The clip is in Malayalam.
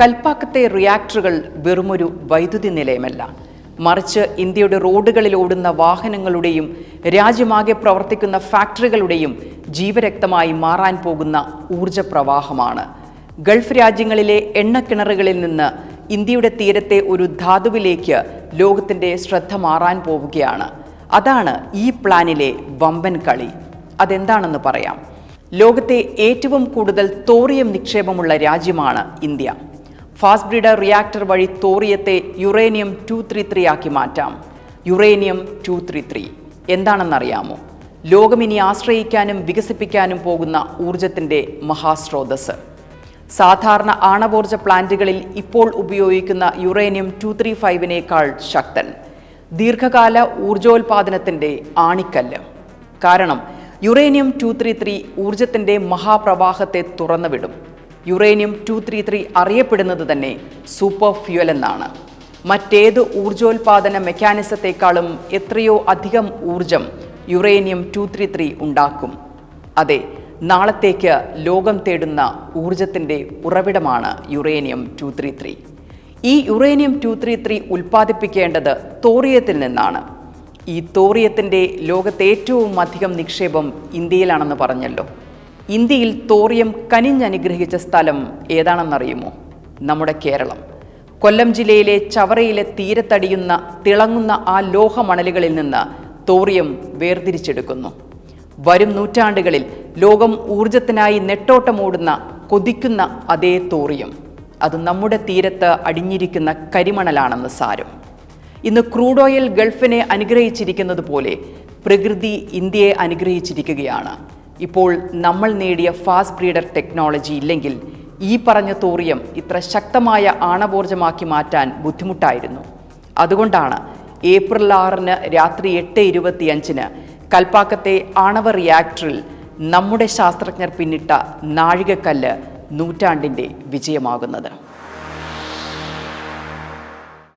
കൽപ്പാക്കത്തെ റിയാക്ടറുകൾ വെറുമൊരു വൈദ്യുതി നിലയമല്ല, മറിച്ച് ഇന്ത്യയുടെ റോഡുകളിൽ ഓടുന്ന വാഹനങ്ങളുടെയും രാജ്യമാകെ പ്രവർത്തിക്കുന്ന ഫാക്ടറികളുടെയും ജീവരക്തമായി മാറാൻ പോകുന്ന ഊർജ പ്രവാഹമാണ്. ഗൾഫ് രാജ്യങ്ങളിലെ എണ്ണക്കിണറുകളിൽ നിന്ന് ഇന്ത്യയുടെ തീരത്തെ ഒരു ധാതുവിലേക്ക് ലോകത്തിൻ്റെ ശ്രദ്ധ മാറാൻ പോവുകയാണ്. അതാണ് ഈ പ്ലാനിലെ വമ്പൻ കളി. അതെന്താണെന്ന് പറയാം. ലോകത്തെ ഏറ്റവും കൂടുതൽ തോറിയം നിക്ഷേപമുള്ള രാജ്യമാണ് ഇന്ത്യ. ഫാസ്റ്റ് ബ്രീഡർ റിയാക്ടർ വഴി തോറിയത്തെ യുറേനിയം 233 ആക്കി മാറ്റാം. യുറേനിയം 233 എന്താണെന്നറിയാമോ? ലോകമിനി ആശ്രയിക്കാനും വികസിപ്പിക്കാനും പോകുന്ന ഊർജത്തിൻ്റെ മഹാസ്രോതസ്. സാധാരണ ആണവോർജ പ്ലാന്റുകളിൽ ഇപ്പോൾ ഉപയോഗിക്കുന്ന യുറേനിയം 235-നേക്കാൾ ശക്തൻ, ദീർഘകാല ഊർജോൽപാദനത്തിൻ്റെ ആണിക്കല്ല്. കാരണം യുറേനിയം 233 ഊർജത്തിൻ്റെ മഹാപ്രവാഹത്തെ തുറന്നുവിടും. യുറേനിയം 233 അറിയപ്പെടുന്നത് തന്നെ സൂപ്പർ ഫ്യൂവൽ എന്നാണ്. മറ്റേത് ഊർജോൽപാദന മെക്കാനിസത്തെക്കാളും എത്രയോ അധികം ഊർജം യുറേനിയം 233 ഉണ്ടാക്കും. അതെ, നാളത്തേക്ക് ലോകം തേടുന്ന ഊർജത്തിൻ്റെ ഉറവിടമാണ് യുറേനിയം 233. ഈ യുറേനിയം 233 ഉൽപ്പാദിപ്പിക്കേണ്ടത് തോറിയത്തിൽ നിന്നാണ്. ഈ തോറിയത്തിൻ്റെ ലോകത്തെ ഏറ്റവും അധികം നിക്ഷേപം ഇന്ത്യയിലാണെന്ന് പറഞ്ഞല്ലോ. ഇന്ത്യയിൽ തോറിയം കനിഞ്ഞനുഗ്രഹിച്ച സ്ഥലം ഏതാണെന്നറിയുമോ? നമ്മുടെ കേരളം. കൊല്ലം ജില്ലയിലെ ചവറയിലെ തീരത്തടിയുന്ന തിളങ്ങുന്ന ആ ലോഹമണലുകളിൽ നിന്ന് തോറിയം വേർതിരിച്ചെടുക്കുന്നു. വരും നൂറ്റാണ്ടുകളിൽ ലോകം ഊർജത്തിനായി നെട്ടോട്ടമോടുന്ന കൊതിക്കുന്ന അതേ തോറിയം അത് നമ്മുടെ തീരത്ത് അടിഞ്ഞിരിക്കുന്ന കരിമണലാണെന്ന് സാരം. ഇന്ന് ക്രൂഡ് ഓയിൽ ഗൾഫിനെ അനുഗ്രഹിച്ചിരിക്കുന്നത് പോലെ പ്രകൃതി ഇന്ത്യയെ അനുഗ്രഹിച്ചിരിക്കുകയാണ്. ഇപ്പോൾ നമ്മൾ നേടിയ ഫാസ്റ്റ് ബ്രീഡർ ടെക്നോളജി ഇല്ലെങ്കിൽ ഈ പറഞ്ഞ തോറിയം ഇത്ര ശക്തമായ ആണവോർജമാക്കി മാറ്റാൻ ബുദ്ധിമുട്ടായിരുന്നു. അതുകൊണ്ടാണ് ഏപ്രിൽ 6 രാത്രി 8:25 കൽപ്പാക്കത്തെ ആണവ റിയാക്ടറിൽ നമ്മുടെ ശാസ്ത്രജ്ഞർ പിന്നിട്ട നാഴികക്കല്ല് നൂറ്റാണ്ടിൻ്റെ വിജയമാകുന്നത്.